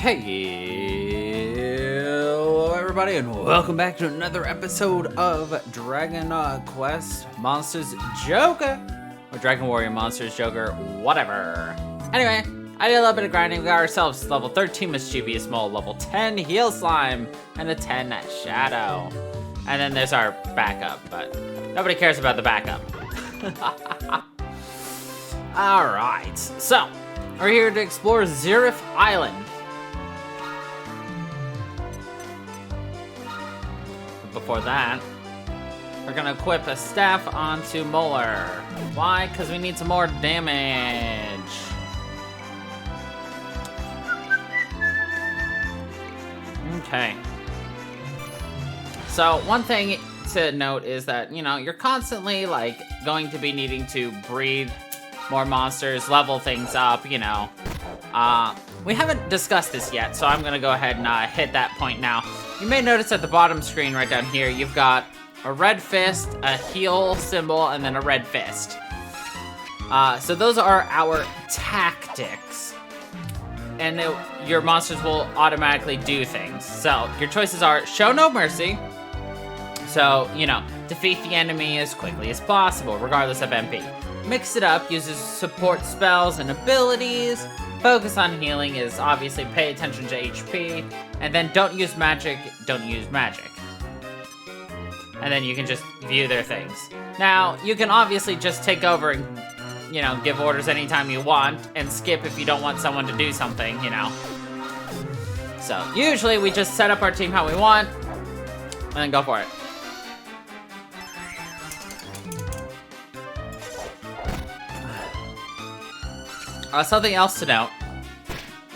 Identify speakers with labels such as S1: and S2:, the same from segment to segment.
S1: Hello everybody and welcome back to another episode of Dragon Quest Monsters Joker, or Dragon Warrior Monsters Joker, whatever. Anyway, I did a little bit of grinding. We got ourselves level 13 Mischievous Mole, level 10 Heal Slime, and a 10 Shadow. And then there's our backup, but nobody cares about the backup. Alright, so we're here to explore Zerif Island. Before that, we're gonna equip a staff onto Molar. Why? Because we need some more damage. Okay. So one thing to note is that, you know, you're constantly like going to be needing to breed more monsters, level things up, you know. We haven't discussed this yet, so I'm gonna go ahead and hit that point now. You may notice at the bottom screen right down here, you've got a red fist, a heal symbol, and then a red fist. So those are our tactics. And your monsters will automatically do things. So your choices are show no mercy. So, you know, defeat the enemy as quickly as possible, regardless of MP. Mix it up, uses support spells and abilities. Focus on healing is obviously pay attention to HP. And then don't use magic, don't use magic. And then you can just view their things. Now, you can obviously just take over and, you know, give orders anytime you want, and skip if you don't want someone to do something, you know. So, usually we just set up our team how we want, and then go for it. Something else to note.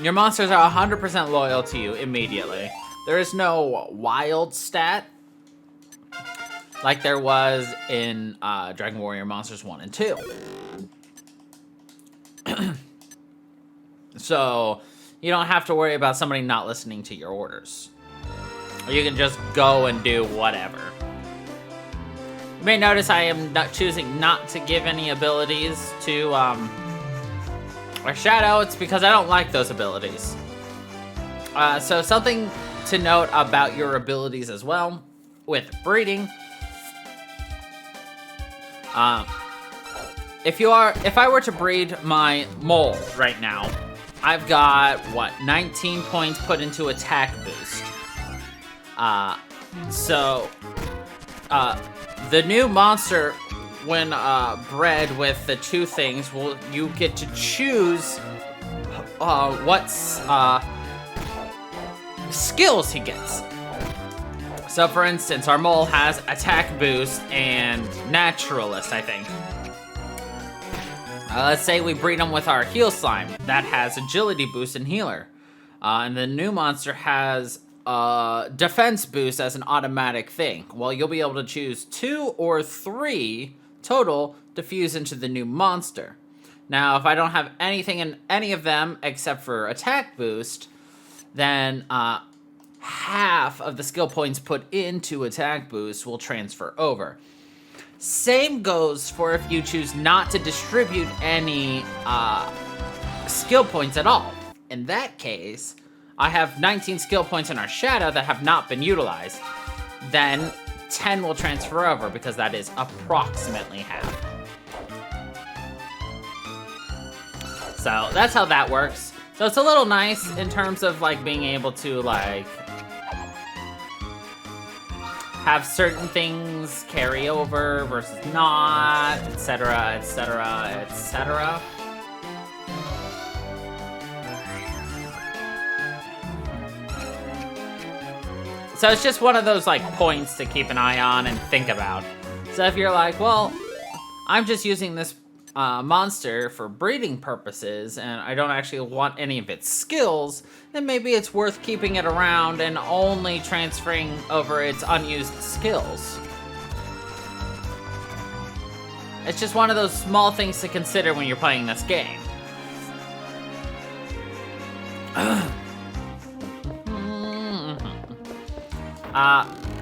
S1: Your monsters are 100% loyal to you immediately. There is no wild stat like there was in Dragon Warrior Monsters 1 and 2. So, you don't have to worry about somebody not listening to your orders. You can just go and do whatever. You may notice I am choosing not to give any abilities to or Shadow. It's because I don't like those abilities. So something to note about your abilities as well with breeding. If I were to breed my mole right now, I've got what, 19 points put into attack boost. The new monster, when bred with the two things, you get to choose what skills he gets. So for instance, our mole has attack boost and naturalist, I think. Let's say we breed him with our heal slime. That has agility boost and healer. And the new monster has defense boost as an automatic thing. Well, you'll be able to choose 2 or 3 total to fuse into the new monster. Now, if I don't have anything in any of them except for attack boost, then half of the skill points put into attack boost will transfer over. Same goes for if you choose not to distribute any skill points at all. In that case, I have 19 skill points in our Shadow that have not been utilized. Then 10 will transfer over because that is approximately half. So that's how that works. So it's a little nice in terms of like being able to like have certain things carry over versus not, etc., etc., etc. So it's just one of those like points to keep an eye on and think about. So if you're like, well, I'm just using this monster for breeding purposes and I don't actually want any of its skills, then maybe it's worth keeping it around and only transferring over its unused skills. It's just one of those small things to consider when you're playing this game.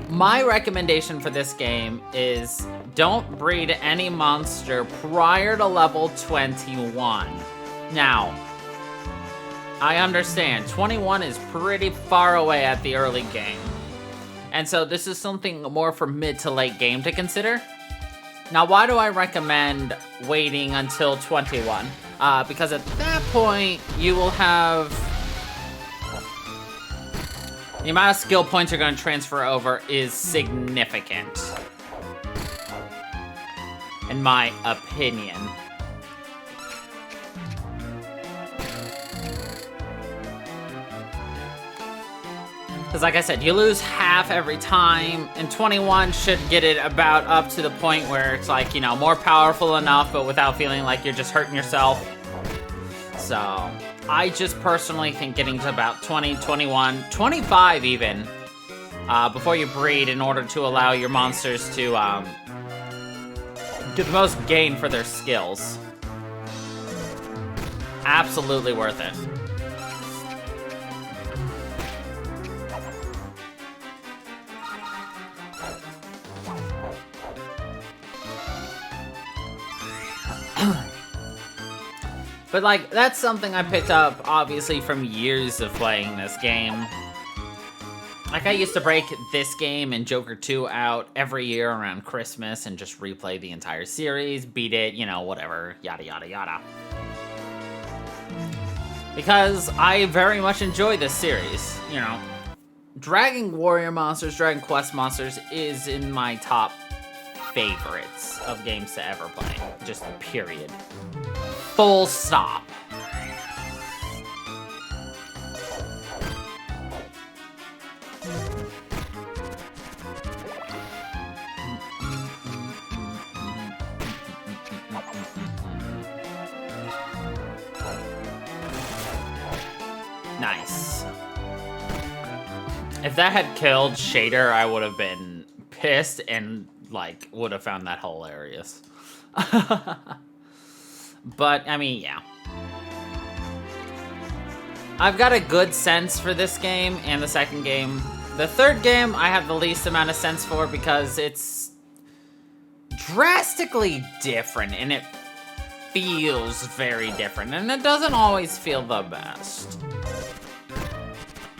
S1: My recommendation for this game is don't breed any monster prior to level 21. Now, I understand. 21 is pretty far away at the early game. And so this is something more for mid to late game to consider. Now, why do I recommend waiting until 21? Because at that point, you will have... the amount of skill points you're going to transfer over is significant. In my opinion. Because like I said, you lose half every time, and 21 should get it about up to the point where it's like, you know, more powerful enough, but without feeling like you're just hurting yourself. So, I just personally think getting to about 20, 21, 25 even, before you breed in order to allow your monsters to get the most gain for their skills. Absolutely worth it. But, like, that's something I picked up, obviously, from years of playing this game. Like, I used to break this game and Joker 2 out every year around Christmas and just replay the entire series, beat it, you know, whatever, yada, yada, yada. Because I very much enjoy this series, you know. Dragon Warrior Monsters, Dragon Quest Monsters is in my top favorites of games to ever play. Just period. Full stop. Nice. If that had killed Shader, I would have been pissed and, like, would have found that hilarious. But, I mean, yeah. I've got a good sense for this game and the second game. The third game, I have the least amount of sense for because it's drastically different and it feels very different. And it doesn't always feel the best.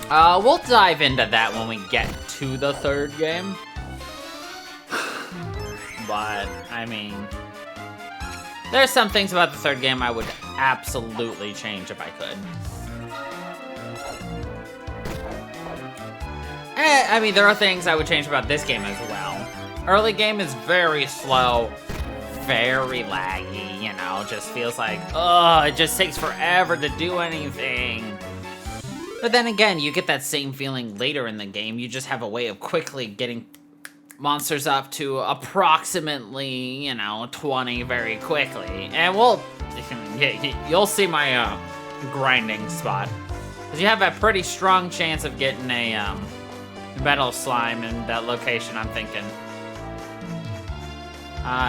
S1: We'll dive into that when we get to the third game. But, I mean... there's some things about the third game I would absolutely change if I could. I mean, there are things I would change about this game as well. Early game is very slow, very laggy, you know, just feels like, ugh, it just takes forever to do anything. But then again, you get that same feeling later in the game. You just have a way of quickly getting monsters up to approximately, you know, 20 very quickly. And you'll see my grinding spot. Because you have a pretty strong chance of getting a metal slime in that location, I'm thinking.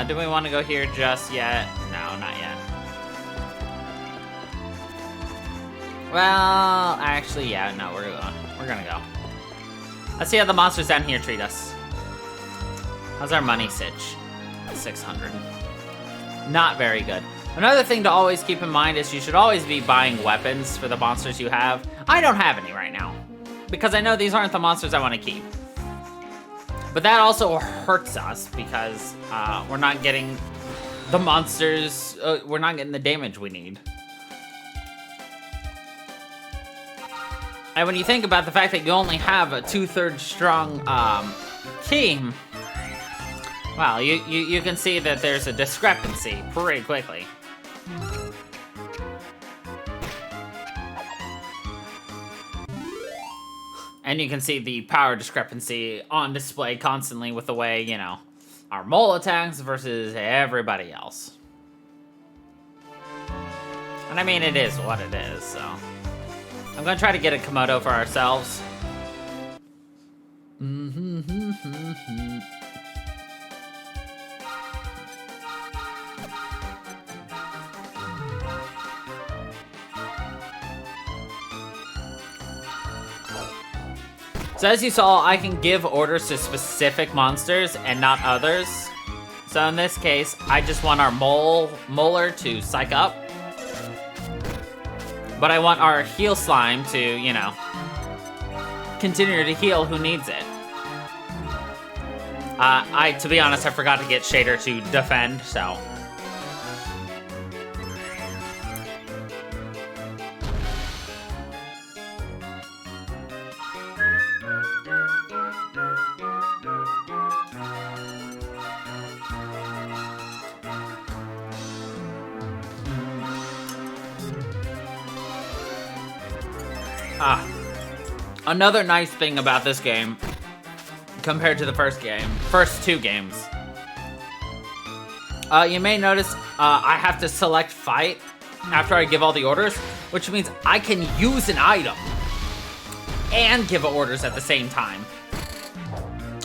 S1: Do we want to go here just yet? No, not yet. Well, actually, yeah, no, we're gonna go. Let's see how the monsters down here treat us. How's our money sitch? 600. Not very good. Another thing to always keep in mind is you should always be buying weapons for the monsters you have. I don't have any right now, because I know these aren't the monsters I want to keep. But that also hurts us, because we're not getting the monsters, we're not getting the damage we need. And when you think about the fact that you only have a 2/3 strong team, well, you can see that there's a discrepancy pretty quickly. And you can see the power discrepancy on display constantly with the way, you know, our mole attacks versus everybody else. And I mean, it is what it is, so... I'm gonna try to get a Komodo for ourselves. So as you saw, I can give orders to specific monsters and not others. So in this case, I just want our molar to psych up. But I want our heal slime to, you know, continue to heal who needs it. To be honest, I forgot to get Shader to defend, so. Another nice thing about this game, compared to the first two games, you may notice I have to select fight after I give all the orders, which means I can use an item and give orders at the same time.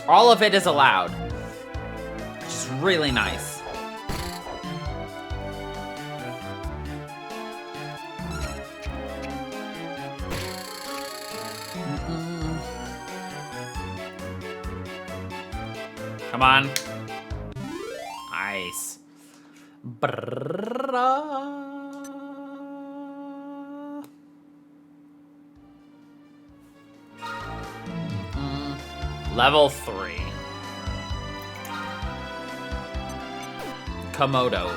S1: All of it is allowed, which is really nice. Come on. Nice. Level 3. Komodo.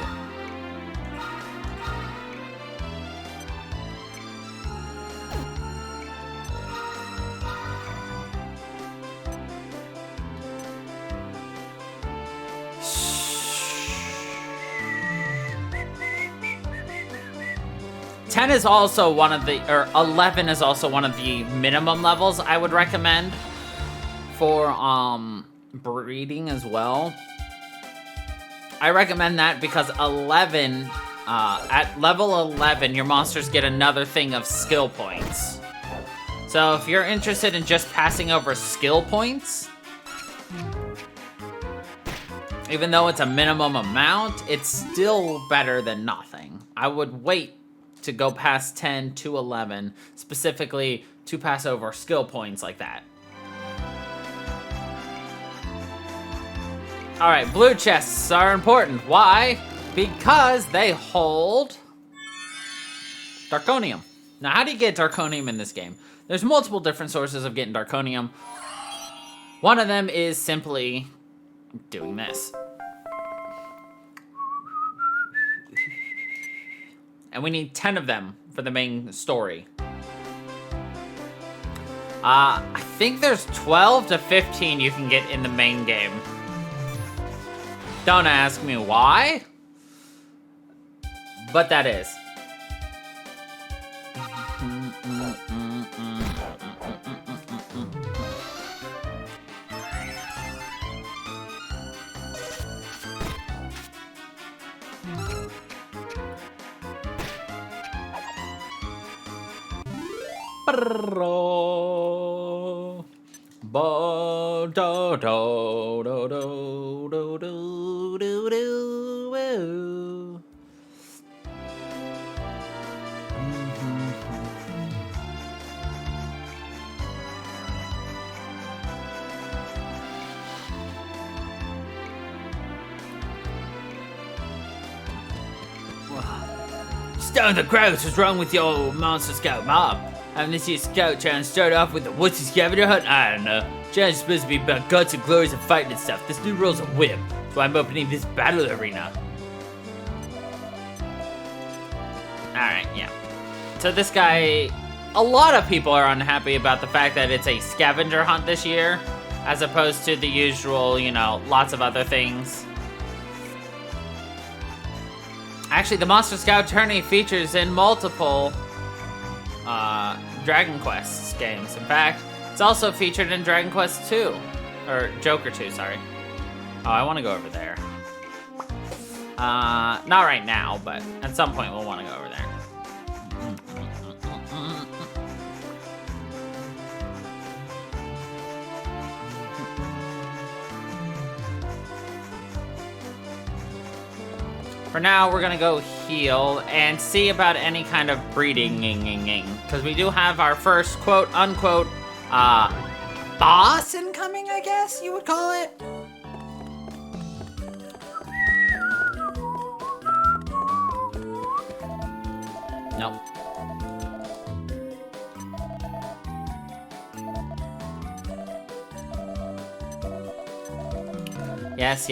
S1: Ten is also one of the, or 11 is also one of the minimum levels I would recommend for breeding as well. I recommend that because 11, at level 11, your monsters get another thing of skill points. So if you're interested in just passing over skill points, even though it's a minimum amount, it's still better than nothing. I would wait to go past 10 to 11, specifically to pass over skill points like that. Alright, blue chests are important. Why? Because they hold Darkonium. Now, how do you get Darkonium in this game? There's multiple different sources of getting Darkonium. One of them is simply doing this. And we need 10 of them for the main story. I think there's 12 to 15 you can get in the main game. Don't ask me why, but that is. Stone the Grouse, what's wrong with your Monster Scout mob? Having this here scout trying to start off with the what's his scavenger hunt? I don't know. Challenge is supposed to be about guts and glories and fighting and stuff. This new rule's a whip, so I'm opening this battle arena. Alright, yeah. So this guy, a lot of people are unhappy about the fact that it's a scavenger hunt this year, as opposed to the usual, you know, lots of other things. Actually, the Monster Scout tourney features in multiple Dragon Quest games. In fact, it's also featured in Dragon Quest 2. Or Joker 2, sorry. Oh, I want to go over there. Not right now, but at some point we'll want to go over there. For now, we're gonna go heal and see about any kind of breeding, because we do have our first quote-unquote boss incoming, I guess you would call it. Nope. Yes.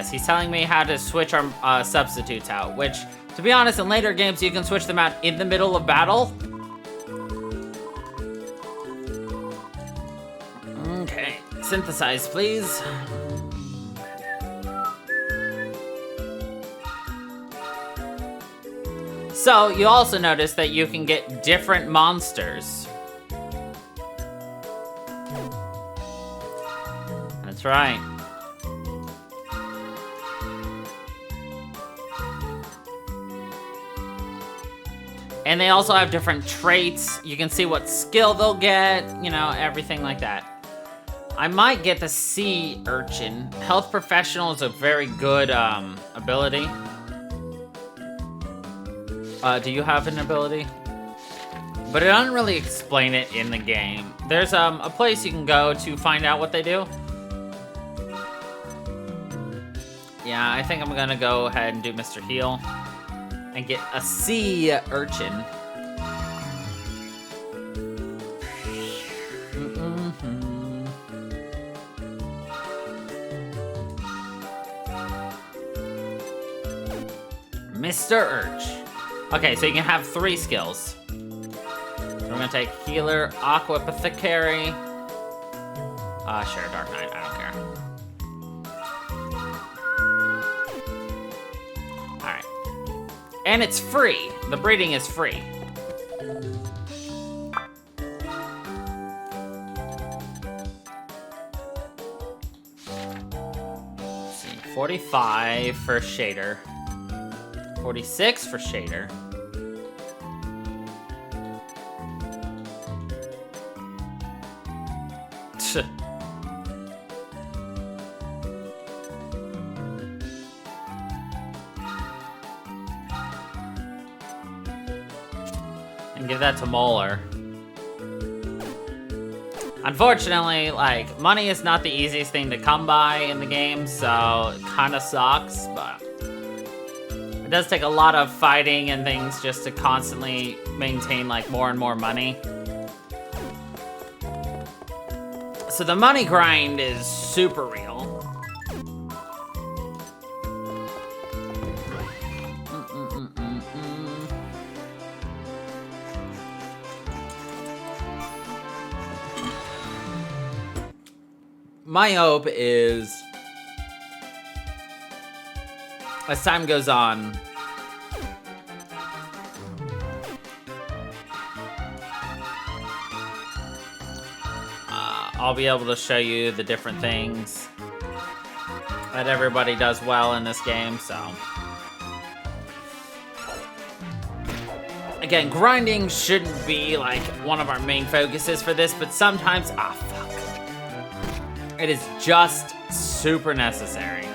S1: He's telling me how to switch our substitutes out, which, to be honest, in later games, you can switch them out in the middle of battle. Okay, synthesize, please. So, you also notice that you can get different monsters. That's right. And they also have different traits. You can see what skill they'll get, you know, everything like that. I might get the sea urchin. Health professional is a very good ability. Do you have an ability? But it doesn't really explain it in the game. There's a place you can go to find out what they do. Yeah, I think I'm gonna go ahead and do Mr. Heal. And get a sea urchin. Mr. Urch. Okay, so you can have 3 skills. So we're gonna take Healer, Aqua Apothecary. Sure, Dark Knight, I don't care. Alright. And it's free. The breeding is free. Let's see, 45 for Shader. 46 for Shader. And give that to Molar. Unfortunately, like, money is not the easiest thing to come by in the game, so it kind of sucks, but it does take a lot of fighting and things just to constantly maintain, like, more and more money. So the money grind is super real. My hope is, as time goes on, I'll be able to show you the different things that everybody does well in this game, so. Again, grinding shouldn't be like one of our main focuses for this, but sometimes, fuck. It is just super necessary.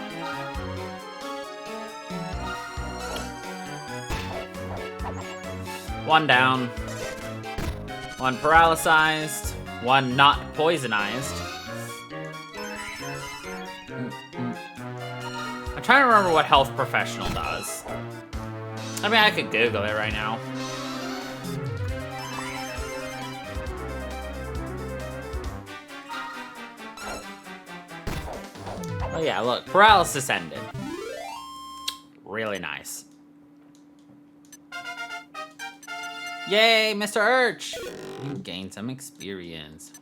S1: One down. One paralyzed. One not poisonized. I'm trying to remember what Health Professional does. I mean, I could Google it right now. Oh yeah, look, paralysis ended. Really nice. Yay, Mr. Urch! You gained some experience.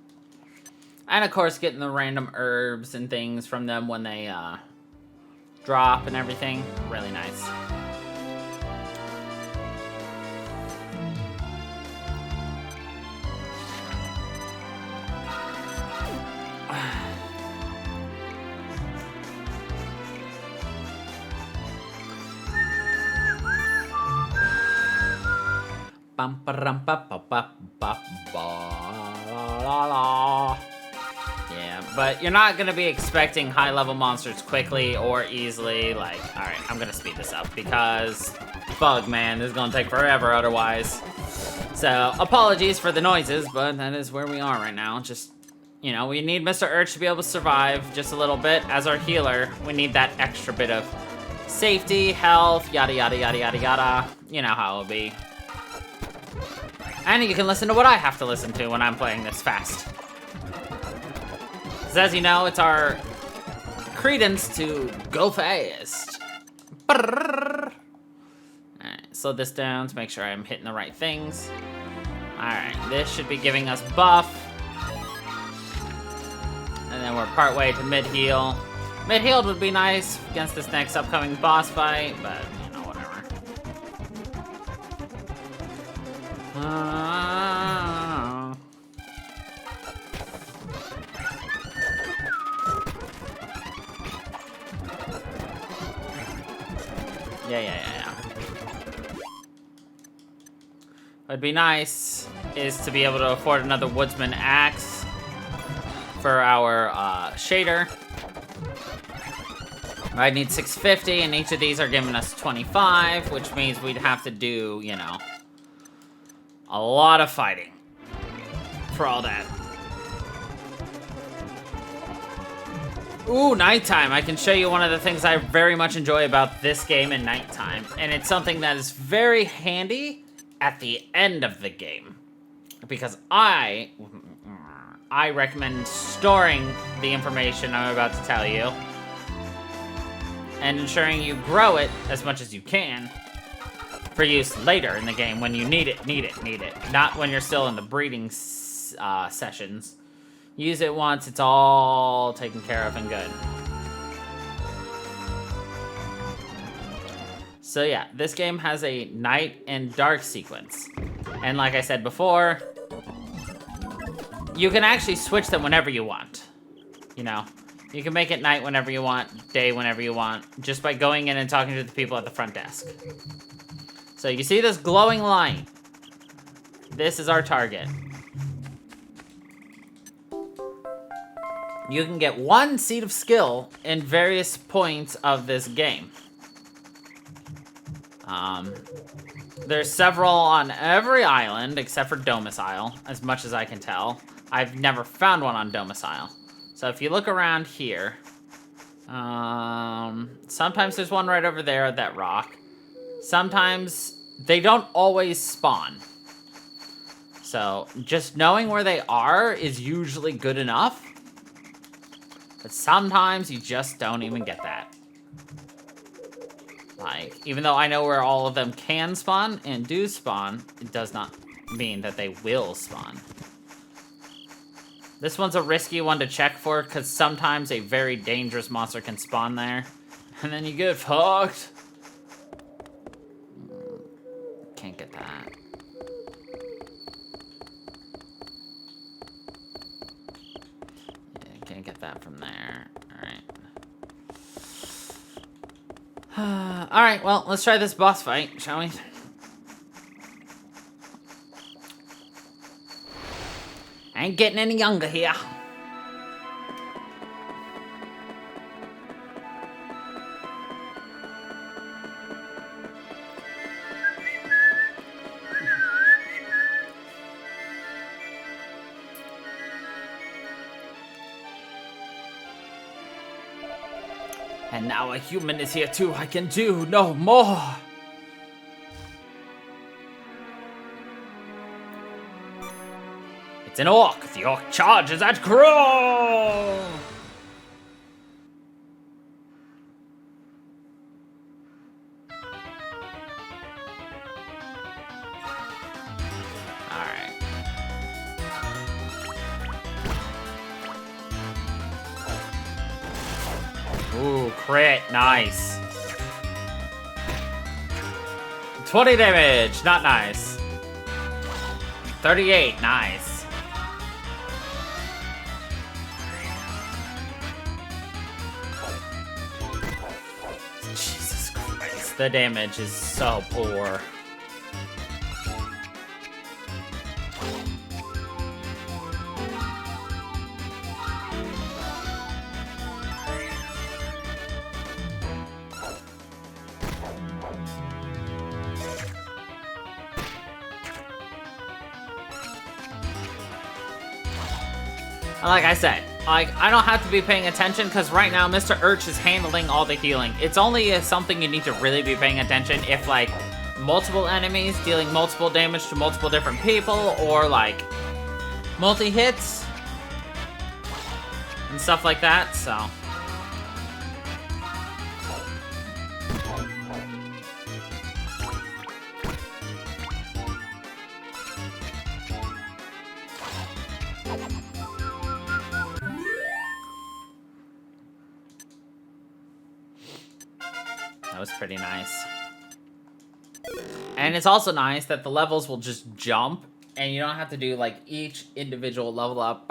S1: And of course, getting the random herbs and things from them when they drop and everything. Really nice. Yeah, but you're not gonna be expecting high-level monsters quickly or easily. Like, all right, I'm gonna speed this up because, fuck, man, this is gonna take forever otherwise. So, apologies for the noises, but that is where we are right now. Just, you know, we need Mr. Urch to be able to survive just a little bit. As our healer, we need that extra bit of safety, health, yada, yada, yada, yada, yada. You know how it'll be. And you can listen to what I have to listen to when I'm playing this fast. Because as you know, it's our credence to go fast. Alright, slow this down to make sure I'm hitting the right things. Alright, this should be giving us buff. And then we're partway to mid-heal. Mid-healed would be nice against this next upcoming boss fight, but, you know, whatever. Yeah. What'd be nice is to be able to afford another Woodsman Axe for our shader. I need 650, and each of these are giving us 25, which means we'd have to do, you know, a lot of fighting for all that. Ooh, nighttime. I can show you one of the things I very much enjoy about this game in nighttime, and it's something that is very handy at the end of the game, because I recommend storing the information I'm about to tell you and ensuring you grow it as much as you can for use later in the game when you need it. Not when you're still in the breeding sessions. Use it once, it's all taken care of and good. So yeah, this game has a night and dark sequence. And like I said before, you can actually switch them whenever you want. You know, you can make it night whenever you want, day whenever you want, just by going in and talking to the people at the front desk. So you see this glowing light? This is our target. You can get 1 seed of skill in various points of this game. There's several on every island except for Domicile, as much as I can tell. I've never found one on Domicile. So if you look around here, sometimes there's one right over there at that rock. Sometimes they don't always spawn. So just knowing where they are is usually good enough. But sometimes you just don't even get that. Like, even though I know where all of them can spawn and do spawn, it does not mean that they will spawn. This one's a risky one to check for, because sometimes a very dangerous monster can spawn there. And then you get fucked. Can't get that. Yeah, can't get that from there. Alright. Alright, well, let's try this boss fight, shall we? I ain't getting any younger here. And now a human is here too. I can do no more. It's an orc. The orc charges at Crow. Ooh, crit, nice. 20 damage, not nice. 38, nice. Jesus Christ, the damage is so poor. Like I said, I don't have to be paying attention because right now Mr. Urch is handling all the healing. It's only something you need to really be paying attention if like multiple enemies dealing multiple damage to multiple different people or like multi-hits and stuff like that, so. was pretty nice. And it's also nice that the levels will just jump, and you don't have to do like each individual level up.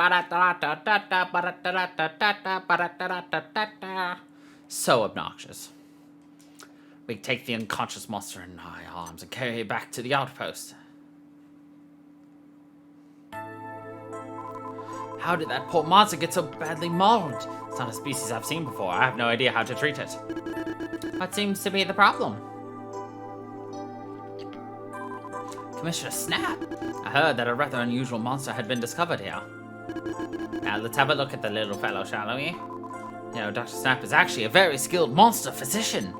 S1: So obnoxious. We take the unconscious monster in my arms and carry it back to the outpost. How did that poor monster get so badly mauled? It's not a species I've seen before. I have no idea how to treat it. What seems to be the problem? Commissioner Snap! I heard that a rather unusual monster had been discovered here. Now let's have a look at the little fellow, shall we? You know, Dr. Snap is actually a very skilled monster physician.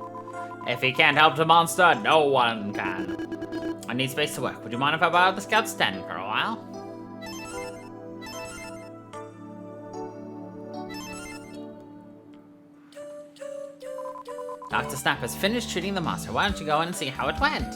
S1: If he can't help the monster, no one can. I need space to work. Would you mind if I borrow the scout stand for a while? Dr. Snap has finished treating the monster. Why don't you go in and see how it went?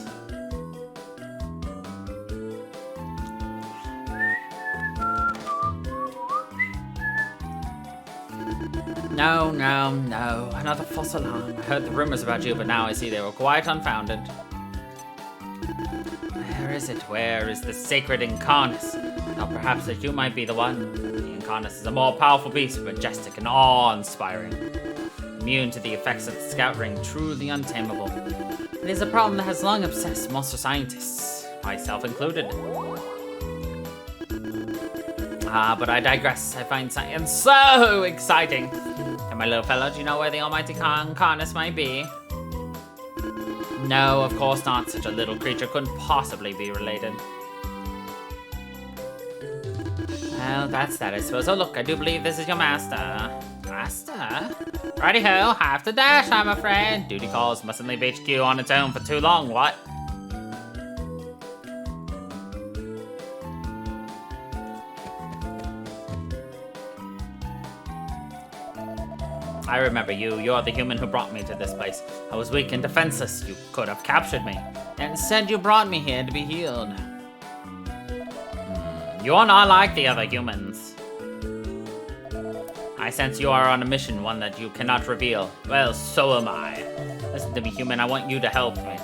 S1: No, no, no. Another false alarm. I heard the rumors about you, but now I see they were quite unfounded. Where is it? Where is the sacred Incarnus? Now perhaps that you might be the one. The Incarnus is a more powerful beast, majestic and awe-inspiring. Immune to the effects of the scout ring, truly untamable. It is a problem that has long obsessed monster scientists, myself included. But I digress. I find science so exciting. And my little fellow, do you know where the almighty Incarnus might be? No, of course not. Such a little creature couldn't possibly be related. Well, that's that, I suppose. Oh, look, I do believe this is your master. Master? Righty-ho, have to dash, I'm afraid. Duty calls, mustn't leave HQ on its own for too long, what? I remember you. You're the human who brought me to this place. I was weak and defenseless. You could have captured me. Instead, you brought me here to be healed. You're not like the other humans. I sense you are on a mission, one that you cannot reveal. Well, so am I. Listen to me, human. I want you to help me.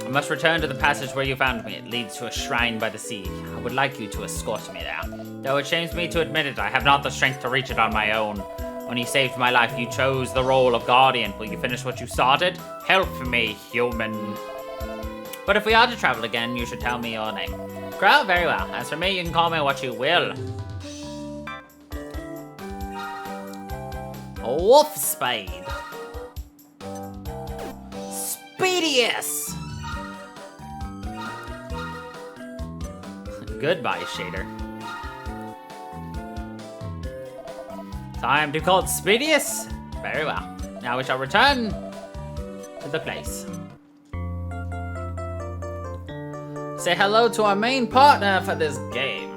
S1: I must return to the passage where you found me. It leads to a shrine by the sea. I would like you to escort me there. Though it shames me to admit it, I have not the strength to reach it on my own. When you saved my life, you chose the role of guardian. Will you finish what you started? Help me, human. But if we are to travel again, you should tell me your name. Crow, very well. As for me, you can call me what you will. Wolf Spade. Speedius. Goodbye, Shader. Time to call it Speedius? Very well. Now we shall return to the place. Say hello to our main partner for this game.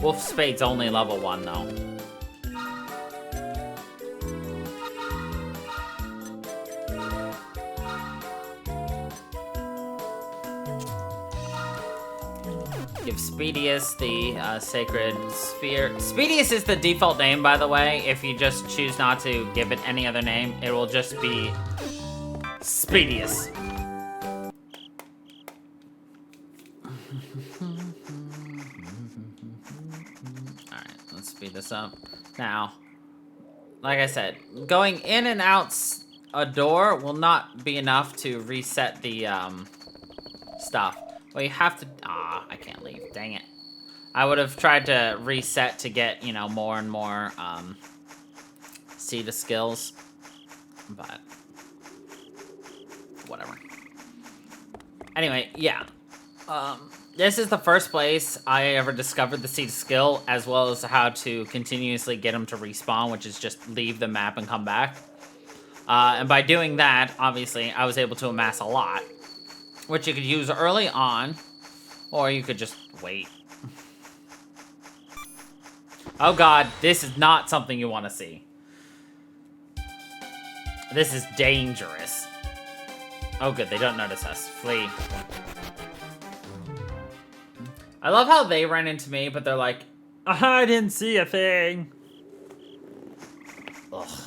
S1: Wolf Spade's only level 1 though. Give Speedius the sacred sphere. Speedius is the default name, by the way. If you just choose not to give it any other name, it will just be Speedius. Alright, let's speed this up. Now, like I said, going in and out a door will not be enough to reset the stuff. Well, you have to... I can't leave. Dang it. I would have tried to reset to get, you know, more and more see the skills. But whatever. Anyway, yeah. This is the first place I ever discovered the seed skill, as well as how to continuously get them to respawn, which is just leave the map and come back. And by doing that, obviously, I was able to amass a lot, which you could use early on, or you could just wait. Oh god, this is not something you want to see. This is dangerous. Oh good, they don't notice us. Flee. I love how they ran into me, but they're like, I didn't see a thing. Ugh.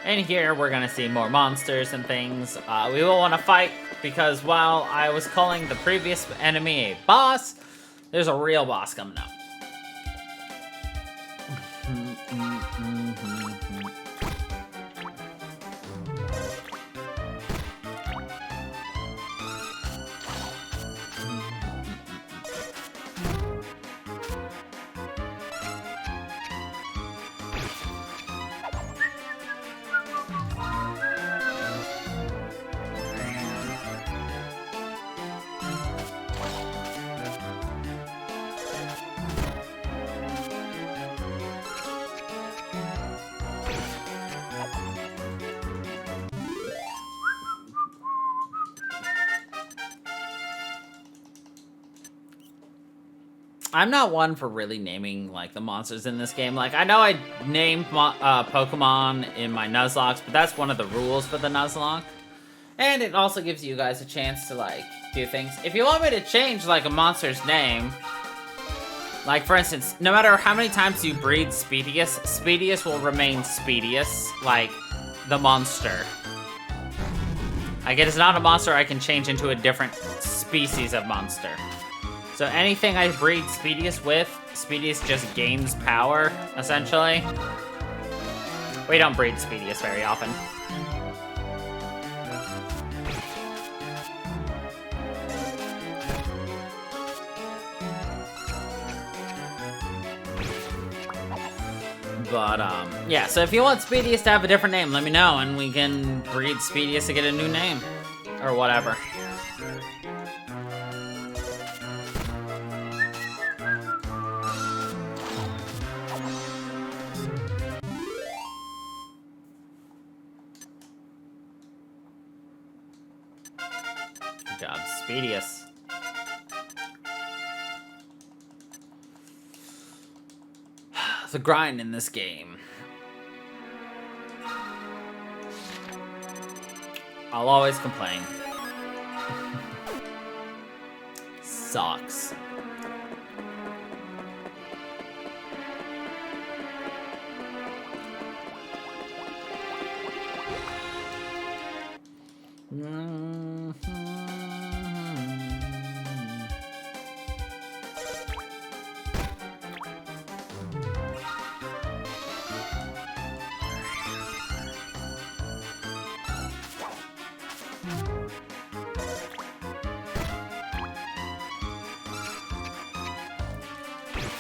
S1: And here we're gonna see more monsters and things. We will want to fight because while I was calling the previous enemy a boss, there's a real boss coming up. I'm not one for really naming, like, the monsters in this game. Like, I know I named Pokemon in my Nuzlocke, but that's one of the rules for the Nuzlocke. And it also gives you guys a chance to, like, do things. If you want me to change, like, a monster's name, like, for instance, no matter how many times you breed Speedius, Speedius will remain Speedius, like, the monster. Like, it is not a monster I can change into a different species of monster. So anything I breed Speedius with, Speedius just gains power, essentially. We don't breed Speedius very often. But, yeah, so if you want Speedius to have a different name, let me know, and we can breed Speedius to get a new name. Or whatever. Good job, Speedius. The grind in this game. I'll always complain. Sucks.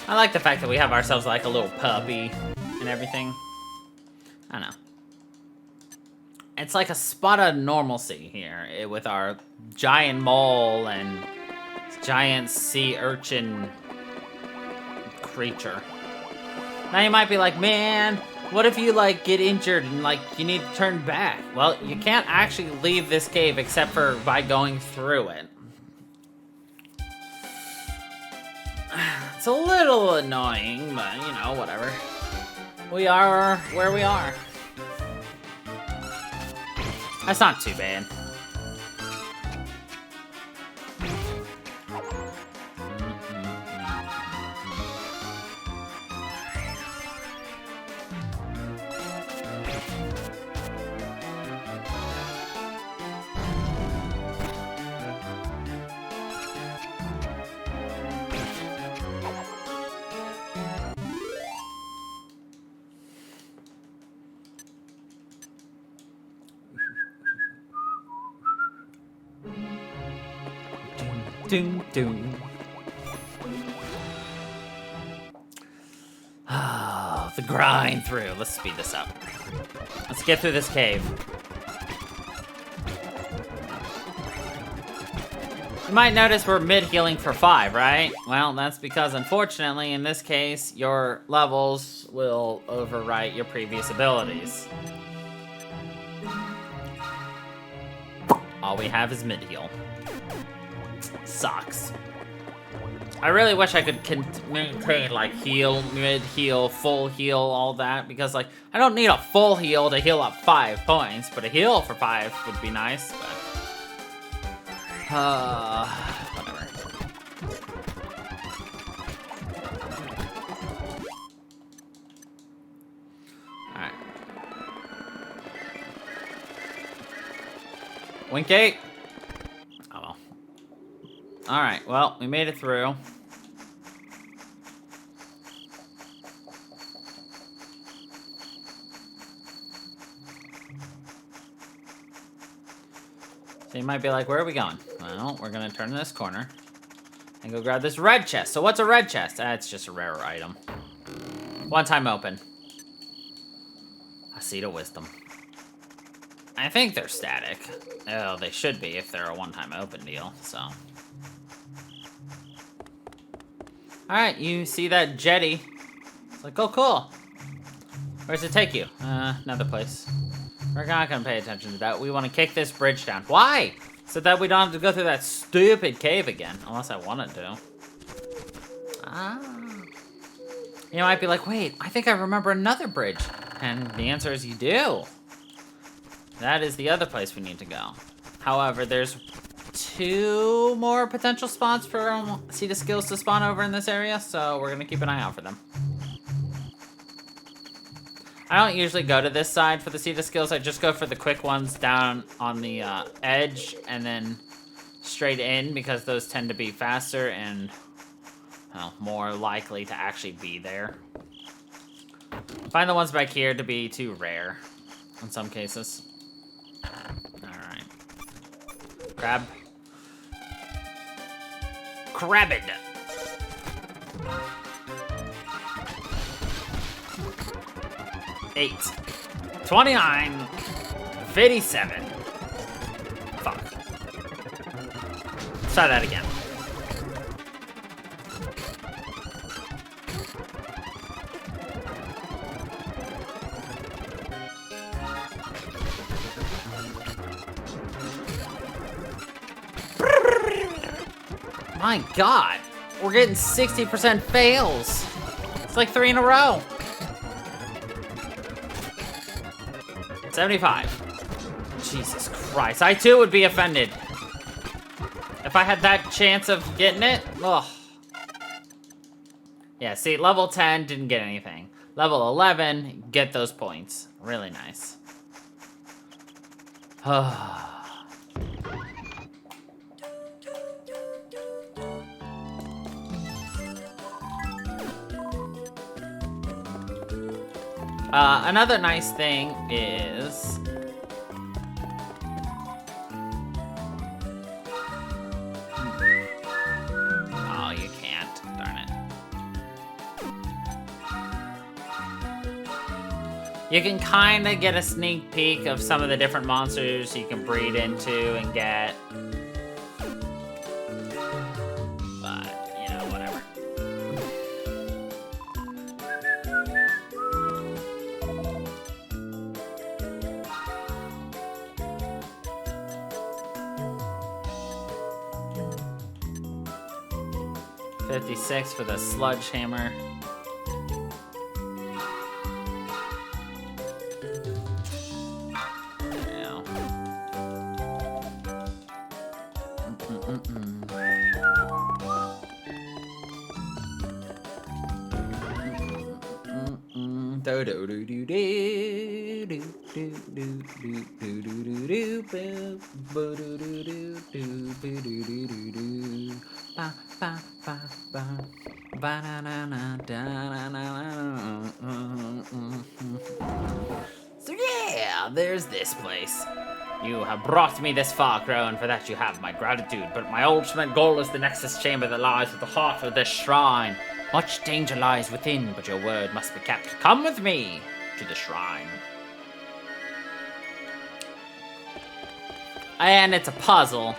S1: I like the fact that we have ourselves like a little puppy and everything. I don't know. It's like a spot of normalcy here with our giant mole and giant sea urchin creature. Now you might be like, man, what if you like get injured and like you need to turn back? Well, you can't actually leave this cave except for by going through it. It's a little annoying, but, you know, whatever. We are where we are. That's not too bad. Doom, doom. Ah, the grind through. Let's speed this up. Let's get through this cave. You might notice we're mid-healing for 5, right? Well, that's because, unfortunately, in this case, your levels will overwrite your previous abilities. All we have is mid-heal. Sucks. I really wish I could maintain, like, heal, mid-heal, full heal, all that, because, like, I don't need a full heal to heal up 5 points, but a heal for 5 would be nice, but... whatever. Alright. Winky! Oh well. Alright, well, we made it through. So you might be like, where are we going? Well, we're gonna turn this corner and go grab this red chest. So what's a red chest? It's just a rare item. One time open. A seed of wisdom. I think they're static. Oh, they should be if they're a one-time open deal, so. Alright, you see that jetty. It's like, oh, cool. Where's it take you? Another place. We're not gonna pay attention to that. We want to kick this bridge down. Why? So that we don't have to go through that stupid cave again. Unless I wanted to. You might be like, wait, I think I remember another bridge. And the answer is you do. That is the other place we need to go. However, there's 2 more potential spots for Seed of Skills to spawn over in this area, so we're gonna keep an eye out for them. I don't usually go to this side for the Seed of Skills. I just go for the quick ones down on the edge and then straight in because those tend to be faster and well, more likely to actually be there. Find the ones back here to be too rare in some cases. Alright. Crab. Crabbed. Eight. 29. 57. Fuck. Let's try that again. My God, we're getting 60% fails. It's like 3 in a row. 75. Jesus Christ, I too would be offended. If I had that chance of getting it, ugh. Yeah, see, level 10 didn't get anything. Level 11, get those points. Really nice. Another nice thing is... Oh, you can't. Darn it. You can kind of get a sneak peek of some of the different monsters you can breed into and get. But, you know, whatever. $56 for the sludge hammer. So yeah, there's this place. You have brought me this far, Crow, and for that you have my gratitude. But my ultimate goal is the Nexus Chamber that lies at the heart of this shrine. Much danger lies within, but your word must be kept. Come with me to the shrine. And it's a puzzle.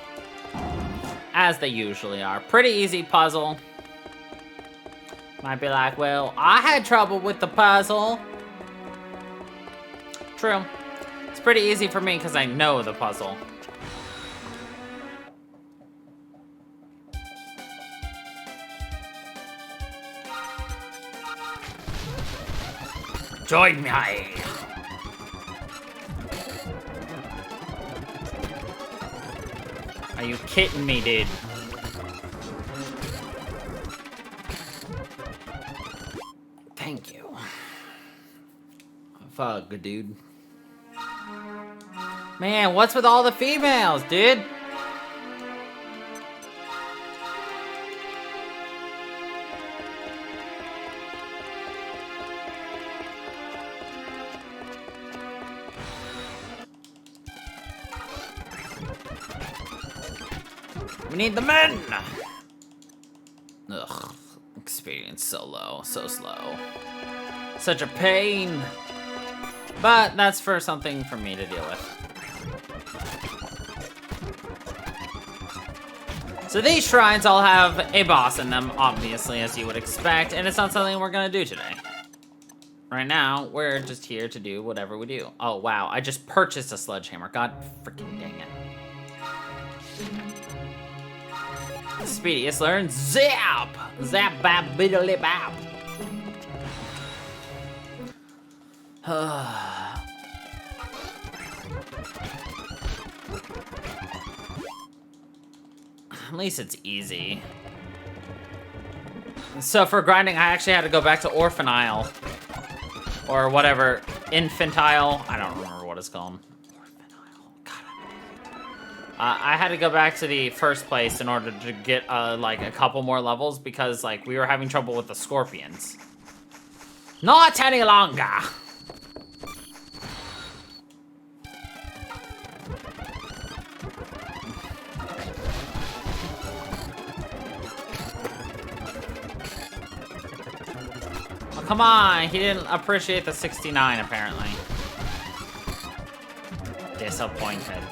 S1: as they usually are. Pretty easy puzzle. Might be like, well, I had trouble with the puzzle. True. It's pretty easy for me because I know the puzzle. Join me. Are you kidding me, dude? Thank you. Fuck, dude. Man, what's with all the females, dude? We need the men! Ugh, experience so low, so slow. Such a pain. But that's for something for me to deal with. So these shrines all have a boss in them, obviously, as you would expect, and it's not something we're gonna do today. Right now, we're just here to do whatever we do. Oh, wow, I just purchased a sledgehammer. God freaking dang it. Speedy, let's learn zap! Zap, bap, biddly, bap. At least it's easy. So for grinding, I actually had to go back to Orphan Isle. Or whatever, Infantile. I don't remember what it's called. I had to go back to the first place in order to get, like, a couple more levels because, like, we were having trouble with the scorpions. Not any longer! Oh, come on! He didn't appreciate the 69, apparently. Disappointed.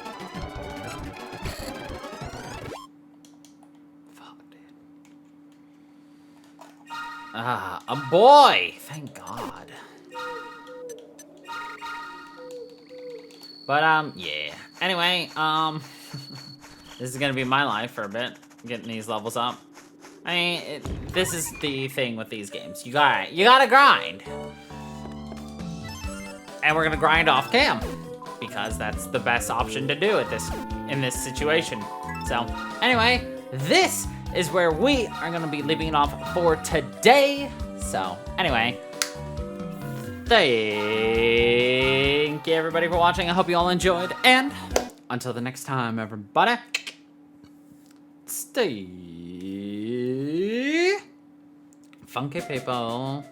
S1: Ah, a boy! Thank God. But, yeah. Anyway, this is gonna be my life for a bit, getting these levels up. I mean, this is the thing with these games. You gotta grind. And we're gonna grind off cam. Because that's the best option to do in this situation. So, anyway, this is where we are gonna be leaving it off for today. So, anyway, thank you everybody for watching. I hope you all enjoyed, and until the next time, everybody, stay funky, people.